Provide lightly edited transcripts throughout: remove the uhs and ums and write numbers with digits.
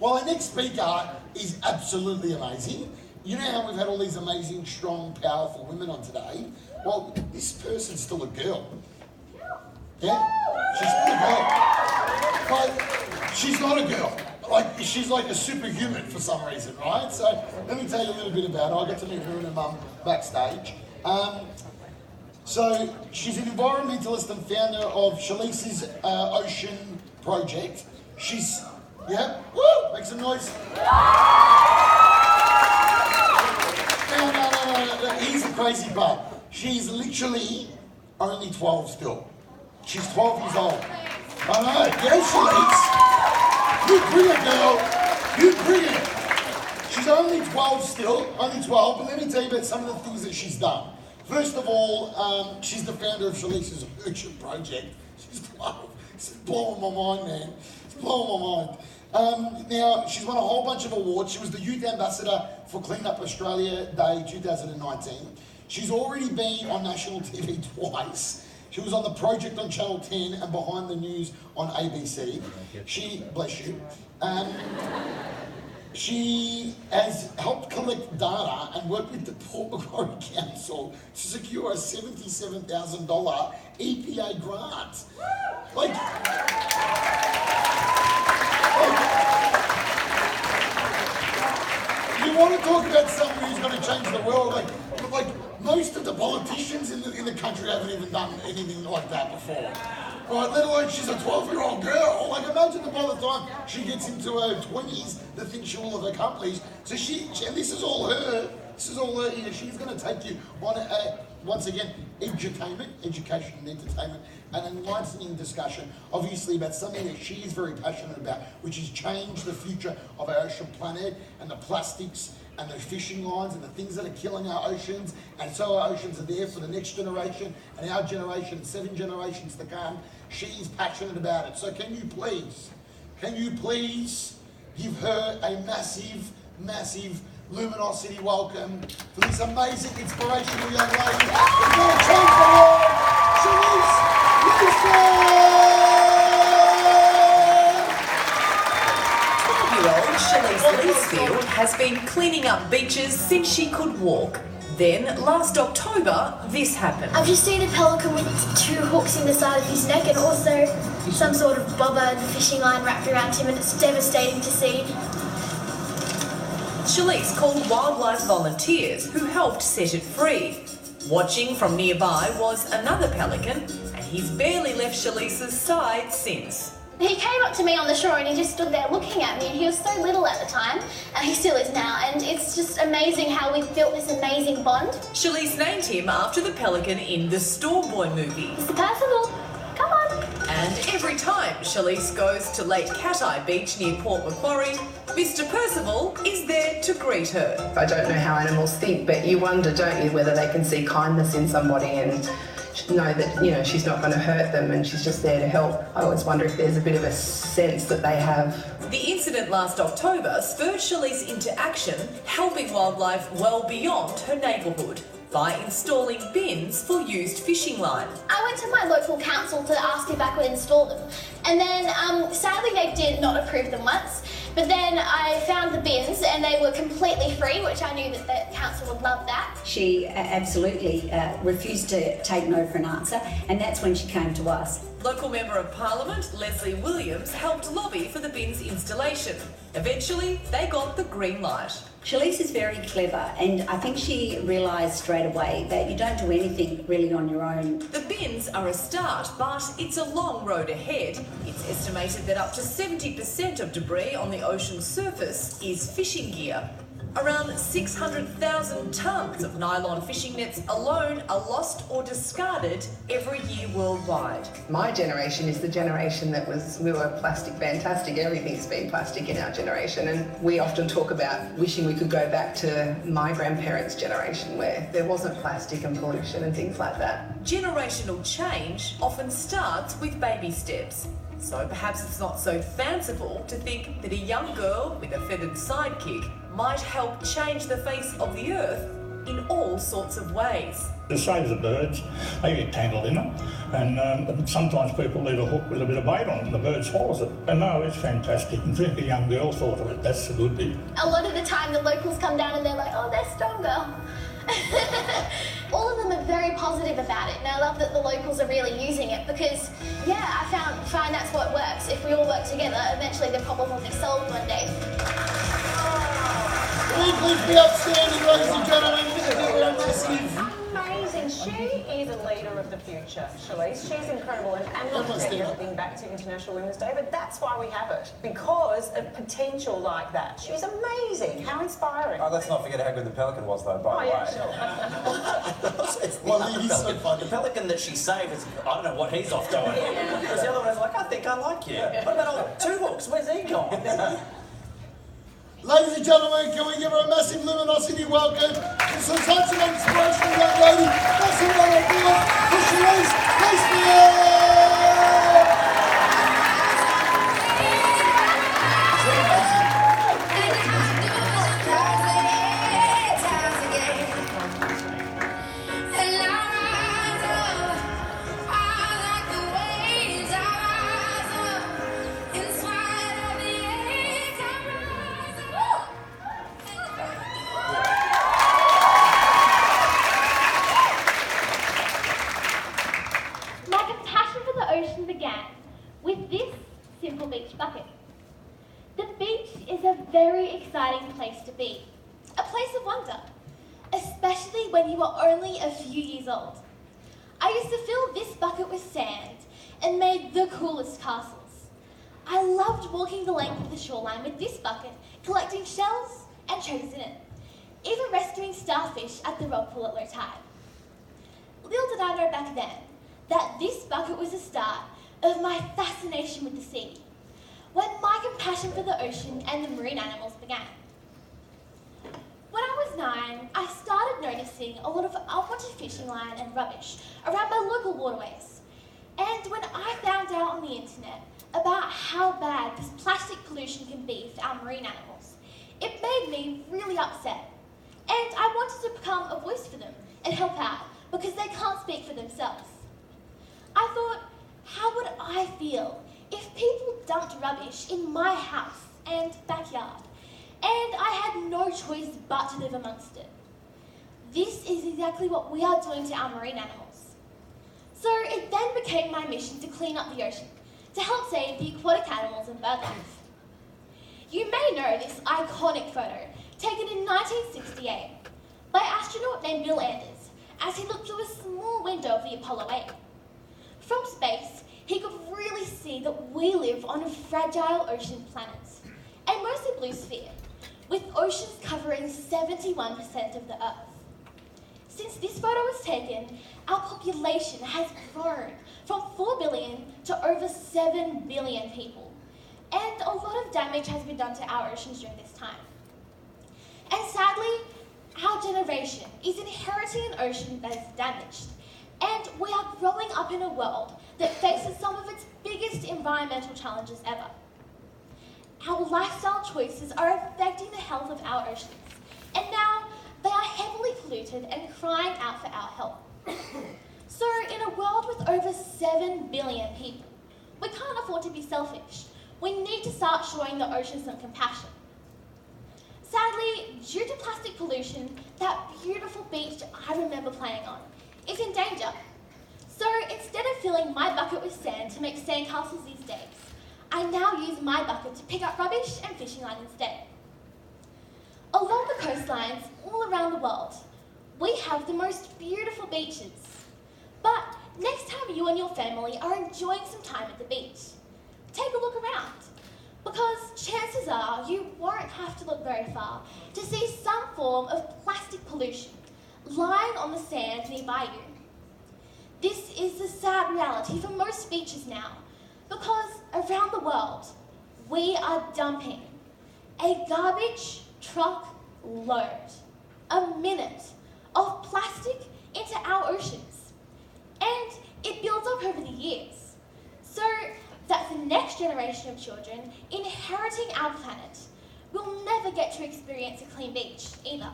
Well, our next speaker is absolutely amazing. You know how we've had all these amazing, strong, powerful women on today? Well, this person's still a girl. Yeah? She's still a girl. But she's not a girl. She's like a superhuman for some reason, right? So let me tell you a little bit about her. I got to meet her and her mum backstage. So she's an environmentalist and founder of Shalise's Ocean Project. She's, yeah, woo, make some noise. No, here's the crazy part. She's literally only 12 still. She's 12 years old. I know, yeah, Shalise. You bring it, girl. You bring it. She's only 12 still, only 12, but let me tell you about some of the things that she's done. First of all, she's the founder of Shalise's Ocean Project. She's 12. It's blowing my mind, man. It's blowing my mind. Now, she's won a whole bunch of awards. She was the Youth Ambassador for Clean Up Australia Day 2019. She's already been on national TV twice. She was on The Project on Channel 10 and Behind the News on ABC. She, bless you, she has helped collect data and work with the Port Macquarie Council to secure a $77,000 EPA grant. You want to talk about someone who's going to change the world? Most of the politicians in the country haven't even done anything like that before. Right, let alone she's a 12-year-old girl. Imagine that by the time she gets into her 20s, the things she will have accomplished. So and this is all her. This is all her. She's going to take you on once again, education and entertainment, and enlightening discussion, obviously about something that she is very passionate about, which is change the future of our ocean planet and the plastics and the fishing lines and the things that are killing our oceans. And so our oceans are there for the next generation and our generation, 7 generations to come. She's passionate about it. So can you please give her a massive, massive Luminosity welcome for this amazing, inspirational young lady who's going to change the world, Shalise Leesfield! 12-year-old Shalise Leesfield has been cleaning up beaches since she could walk. Then, last October, this happened. I've just seen a pelican with 2 hooks in the side of his neck and also some sort of bobber fishing line wrapped around him, and it's devastating to see. Shalise called wildlife volunteers who helped set it free. Watching from nearby was another pelican, and he's barely left Shalise's side since. He came up to me on the shore and he just stood there looking at me, and he was so little at the time, and he still is now, and it's just amazing how we've built this amazing bond. Shalise named him after the pelican in the Storm Boy movie. Mr. Percival, come on. And every time Shalise goes to Lake Cat-Eye Beach near Port Macquarie, Mr. Percival is there to greet her. I don't know how animals think, but you wonder, don't you, whether they can see kindness in somebody and know that, she's not going to hurt them and she's just there to help. I always wonder if there's a bit of a sense that they have. The incident last October spurred Shalise into action, helping wildlife well beyond her neighbourhood by installing bins for used fishing line. I went to my local council to ask if I could install them, and then sadly they did not approve them once, but then I found the bins and they were completely free, which I knew that the council would love that. She absolutely refused to take no for an answer, and that's when she came to us. Local Member of Parliament Leslie Williams helped lobby for the bins installation. Eventually, they got the green light. Shalise is very clever, and I think she realised straight away that you don't do anything really on your own. The bins are a start, but it's a long road ahead. It's estimated that up to 70% of debris on the ocean's surface is fishing gear. Around 600,000 tonnes of nylon fishing nets alone are lost or discarded every year worldwide. My generation is the generation we were plastic fantastic. Everything's been plastic in our generation, and we often talk about wishing we could go back to my grandparents' generation where there wasn't plastic and pollution and things like that. Generational change often starts with baby steps. So perhaps it's not so fanciful to think that a young girl with a feathered sidekick might help change the face of the earth in all sorts of ways. It saves the birds. They get tangled in it, and sometimes people leave a hook with a bit of bait on it and the bird swallows it. And no, it's fantastic. And if a young girl thought of it, that's the good bit. A lot of the time the locals come down and they're like, oh, they're stronger. All of them are very positive about it, and I love that the locals are really using it because, yeah, I find that's what works. If we all work together, eventually the problem will be solved one day. Please be upstanding, ladies and gentlemen. We're massive. Amazing. She is a leader of the future, Shalise. She's incredible, and not to take everything back to International Women's Day, but that's why we have it, because of potential like that. She's amazing. How inspiring. Oh, let's not forget how good the pelican was, though, by the way. It's the the pelican that she saved is, I don't know what he's off doing. Because the other one was like, I think I like you. What about all two hooks? Where's he gone? Ladies and gentlemen, can we give her a massive Luminosity welcome? It's such an inspirational young lady. Massive round of applause for Shalise Leesfield! Very exciting place to be. A place of wonder, especially when you were only a few years old. I used to fill this bucket with sand and made the coolest castles. I loved walking the length of the shoreline with this bucket, collecting shells and treasures in it, even rescuing starfish at the rock pool at low tide. Little did I know back then that this bucket was the start of my fascination with the sea, when my compassion for the ocean and the marine animals began. When I was 9, I started noticing a lot of unwanted fishing line and rubbish around my local waterways. And when I found out on the internet about how bad this plastic pollution can be for our marine animals, it made me really upset. And I wanted to become a voice for them and help out because they can't speak for themselves. I thought, how would I feel if people dumped rubbish in my house and backyard, and I had no choice but to live amongst it? This is exactly what we are doing to our marine animals. So it then became my mission to clean up the ocean, to help save the aquatic animals and bird life. You may know this iconic photo, taken in 1968 by an astronaut named Bill Anders, as he looked through a small window of the Apollo 8. From space, he could really see that we live on a fragile ocean planet, a mostly blue sphere, with oceans covering 71% of the Earth. Since this photo was taken, our population has grown from 4 billion to over 7 billion people, and a lot of damage has been done to our oceans during this time. And sadly, our generation is inheriting an ocean that is damaged, and we are growing up in a world that faces some of its biggest environmental challenges ever. Our lifestyle choices are affecting the health of our oceans, and now they are heavily polluted and crying out for our help. So in a world with over 7 billion people, we can't afford to be selfish. We need to start showing the ocean some compassion. Sadly, due to plastic pollution, that beautiful beach I remember playing on is in danger. So instead of filling my bucket with sand to make sandcastles these days, I now use my bucket to pick up rubbish and fishing line instead. Along the coastlines all around the world, we have the most beautiful beaches. But next time you and your family are enjoying some time at the beach, take a look around, because chances are you won't have to look very far to see some form of plastic pollution lying on the sand nearby you. This is the sad reality for most beaches now, because around the world, we are dumping a garbage truck load a minute of plastic into our oceans. And it builds up over the years, so that the next generation of children inheriting our planet will never get to experience a clean beach either.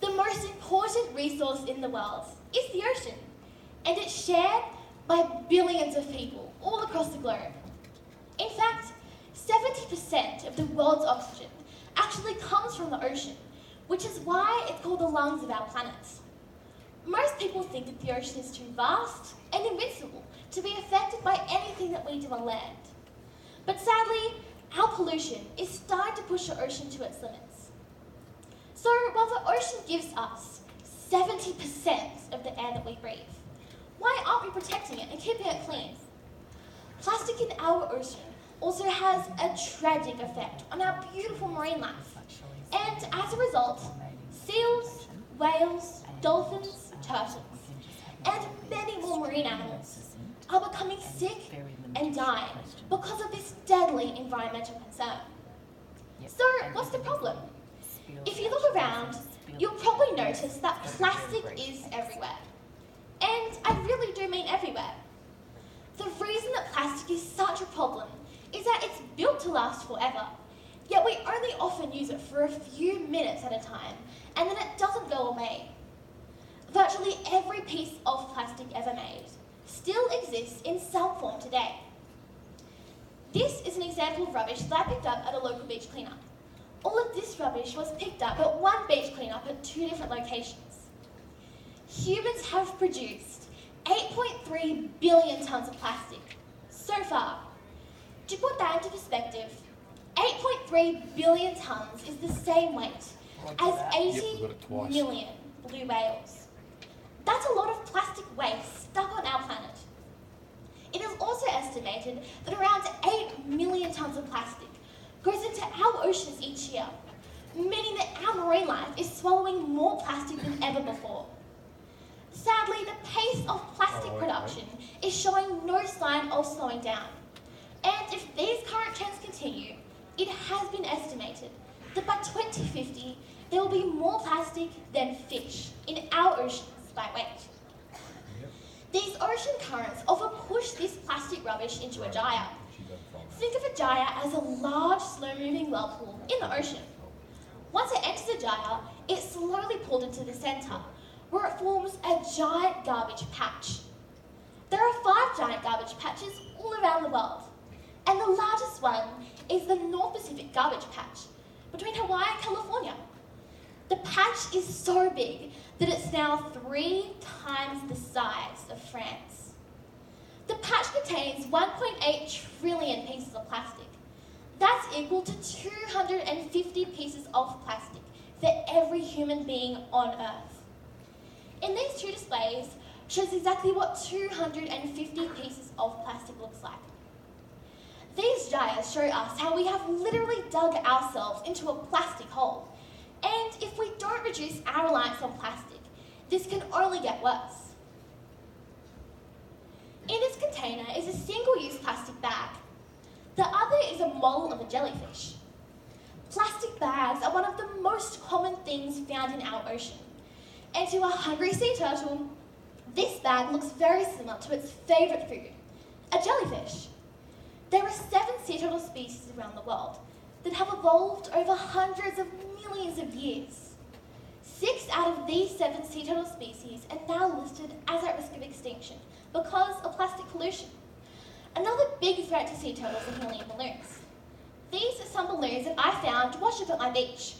The most important resource in the world is the ocean, and it's shared by billions of people all across the globe. In fact, 70% of the world's oxygen actually comes from the ocean, which is why it's called the lungs of our planet. Most people think that the ocean is too vast and invincible to be affected by anything that we do on land. But sadly, our pollution is starting to push the ocean to its limits. So while the ocean gives us 70% of the air that we breathe, why aren't we protecting it and keeping it clean? Plastic in our ocean also has a tragic effect on our beautiful marine life. And as a result, seals, whales, dolphins, turtles, and many more marine animals are becoming sick and dying because of this deadly environmental concern. So what's the problem? If you look around, you'll probably notice that plastic is everywhere. And I really do mean everywhere. The reason that plastic is such a problem is that it's built to last forever, yet we only often use it for a few minutes at a time, and then it doesn't go away. Virtually every piece of plastic ever made still exists in some form today. This is an example of rubbish that I picked up at a local beach cleanup. All of this rubbish was picked up at one beach cleanup at 2 different locations. Humans have produced 8.3 billion tonnes of plastic so far. To put that into perspective, 8.3 billion tonnes is the same weight as 80 million blue whales. That's a lot of plastic waste stuck on our planet. It is also estimated that around 8 million tonnes of plastic goes into our oceans each year, meaning that our marine life is swallowing more plastic than ever before. Sadly, the pace of plastic production is showing no sign of slowing down. And if these current trends continue, it has been estimated that by 2050, there will be more plastic than fish in our oceans by weight. These ocean currents often push this plastic rubbish into a gyre. Think of a gyre as a large, slow-moving whirlpool in the ocean. Once it enters a gyre, it's slowly pulled into the centre, where it forms a giant garbage patch. There are 5 giant garbage patches all around the world, and the largest one is the North Pacific Garbage Patch between Hawaii and California. The patch is so big that it's now 3 times the size of France. The patch contains 1.8 trillion pieces of plastic. That's equal to 250 pieces of plastic for every human being on Earth. In these 2 displays shows exactly what 250 pieces of plastic looks like. These gyres show us how we have literally dug ourselves into a plastic hole. And if we don't reduce our reliance on plastic, this can only get worse. In this container is a single-use plastic bag. The other is a model of a jellyfish. Plastic bags are one of the most common things found in our ocean. And to a hungry sea turtle, this bag looks very similar to its favourite food, a jellyfish. There are 7 sea turtle species around the world that have evolved over hundreds of millions of years. 6 out of these 7 sea turtle species are now listed as at risk of extinction because of plastic pollution. Another big threat to sea turtles are helium balloons. These are some balloons that I found washed up at my beach.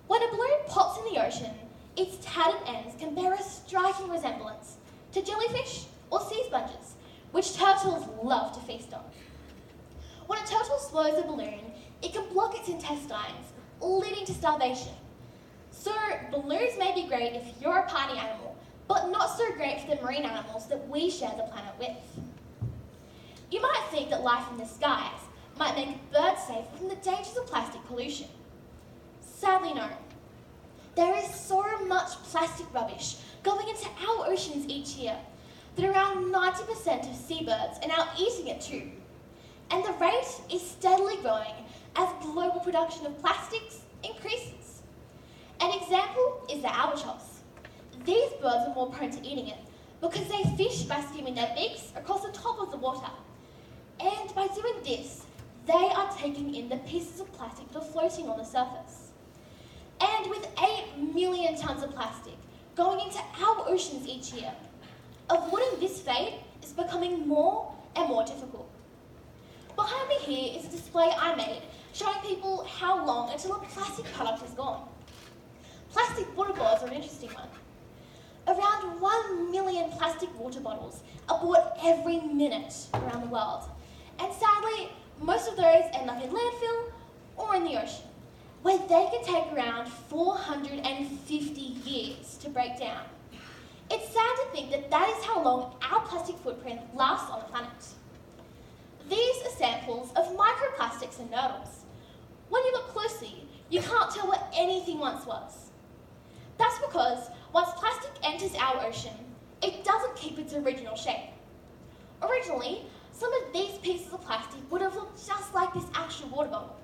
When a balloon pops in the ocean, its tattered ends can bear a striking resemblance to jellyfish or sea sponges, which turtles love to feast on. When a turtle swallows a balloon, it can block its intestines, leading to starvation. So balloons may be great if you're a party animal, but not so great for the marine animals that we share the planet with. You might think that life in the skies might make birds safe from the dangers of plastic pollution. Sadly, no. There is so much plastic rubbish going into our oceans each year that around 90% of seabirds are now eating it too. And the rate is steadily growing as global production of plastics increases. An example is the albatross. These birds are more prone to eating it because they fish by skimming their beaks across the top of the water. And by doing this, they are taking in the pieces of plastic that are floating on the surface. And with 8 million tonnes of plastic going into our oceans each year, avoiding this fate is becoming more and more difficult. Behind me here is a display I made showing people how long until a plastic product is gone. Plastic water bottles are an interesting one. Around 1 million plastic water bottles are bought every minute around the world. And sadly, most of those end up in landfill or in the ocean, where they can take around 450 years to break down. It's sad to think that that is how long our plastic footprint lasts on the planet. These are samples of microplastics and nurdles. When you look closely, you can't tell what anything once was. That's because once plastic enters our ocean, it doesn't keep its original shape. Originally, some of these pieces of plastic would have looked just like this actual water bottle.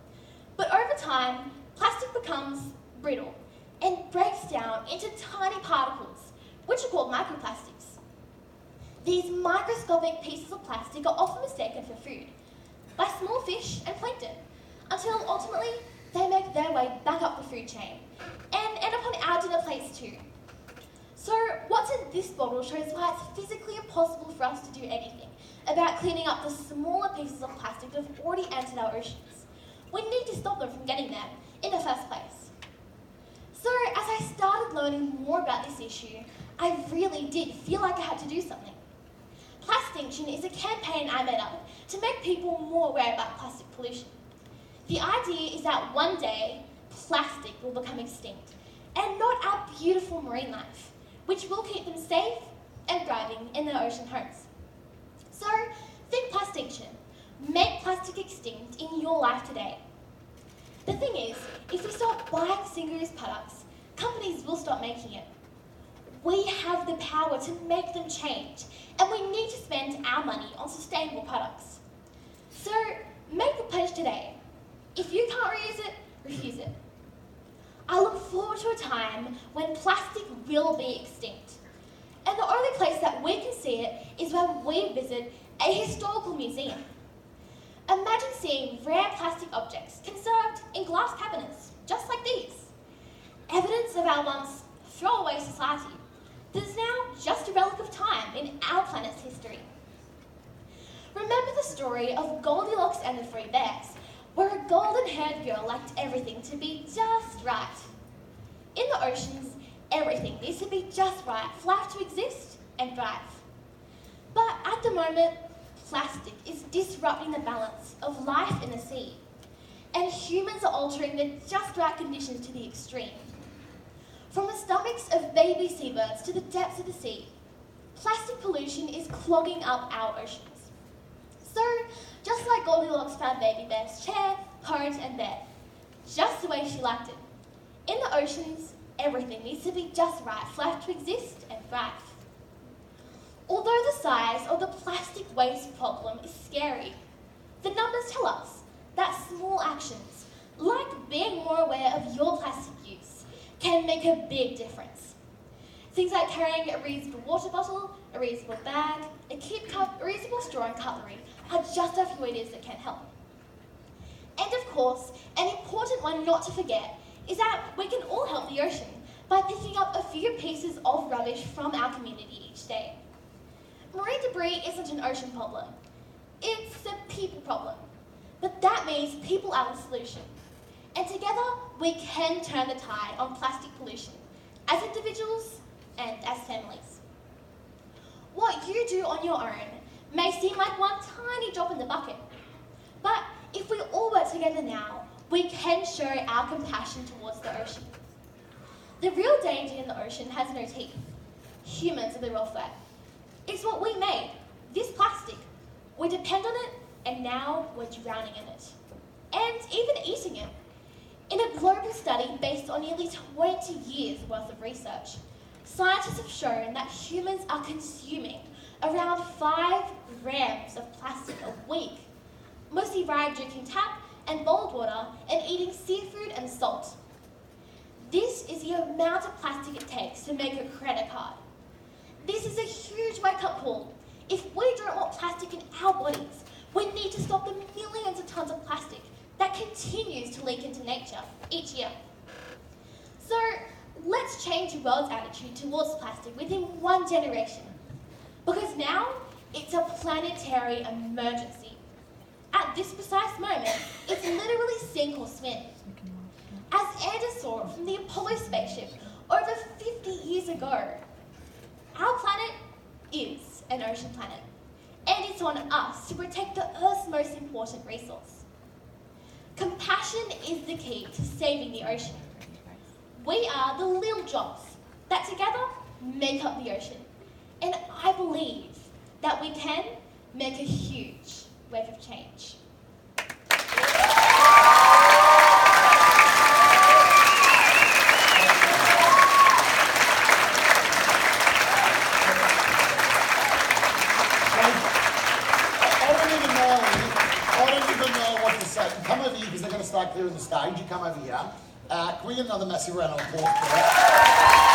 But over time, plastic becomes brittle and breaks down into tiny particles, which are called microplastics. These microscopic pieces of plastic are often mistaken for food by small fish and plankton, until ultimately they make their way back up the food chain and end up on our dinner plates too. So what's in this bottle shows why it's physically impossible for us to do anything about cleaning up the smaller pieces of plastic that have already entered our oceans. We need to stop them from getting there in the first place. So as I started learning more about this issue, I really did feel like I had to do something. Plastinction is a campaign I made up to make people more aware about plastic pollution. The idea is that one day, plastic will become extinct, and not our beautiful marine life, which will keep them safe and thriving in their ocean homes. So, think Plastinction. Make plastic extinct in your life today. The thing is, if we stop buying single-use products, companies will stop making it. We have the power to make them change, and we need to spend our money on sustainable products. So, make the pledge today. If you can't reuse it, refuse it. I look forward to a time when plastic will be extinct. And the only place that we can see it is when we visit a historical museum. Imagine seeing rare plastic objects conserved in glass cabinets, just like these. Evidence of our once throwaway society that is now just a relic of time in our planet's history. Remember the story of Goldilocks and the Three Bears, where a golden-haired girl liked everything to be just right. In the oceans, everything needs to be just right for life to exist and thrive. But at the moment, plastic is disrupting the balance of life in the sea, and humans are altering the just right conditions to the extreme. From the stomachs of baby seabirds to the depths of the sea, plastic pollution is clogging up our oceans. So, just like Goldilocks found baby bear's chair, coat and bed, just the way she liked it. In the oceans, everything needs to be just right for life to exist and thrive. Although the size of the plastic waste problem is scary, the numbers tell us that small actions, like being more aware of your plastic use, can make a big difference. Things like carrying a reusable water bottle, a reusable bag, a keep cup, a reusable straw and cutlery are just a few ideas that can help. And of course, an important one not to forget is that we can all help the ocean by picking up a few pieces of rubbish from our community each day. Marine debris isn't an ocean problem, it's a people problem. But that means people are the solution. And together, we can turn the tide on plastic pollution, as individuals and as families. What you do on your own may seem like one tiny drop in the bucket, but if we all work together now, we can show our compassion towards the ocean. The real danger in the ocean has no teeth. Humans are the real threat. It's what we made, this plastic. We depend on it, and now we're drowning in it. And even eating it. In a global study based on nearly 20 years worth of research, scientists have shown that humans are consuming around 5 grams of plastic a week, mostly via drinking tap and bottled water and eating seafood and salt. This is the amount of plastic it takes to make a credit card. This is a huge wake-up call. If we don't want plastic in our bodies, we need to stop the millions of tons of plastic that continues to leak into nature each year. So let's change the world's attitude towards plastic within one generation. Because now, it's a planetary emergency. At this precise moment, it's literally sink or swim. As Anders saw it from the Apollo spaceship over 50 years ago, our planet is an ocean planet, and it's on us to protect the Earth's most important resource. Compassion is the key to saving the ocean. We are the little drops that together make up the ocean, and I believe that we can make a huge wave of change. I don't even know what to say. Come over here because they're going to start clearing the stage. You come over here. Can we get another massive round of applause for that?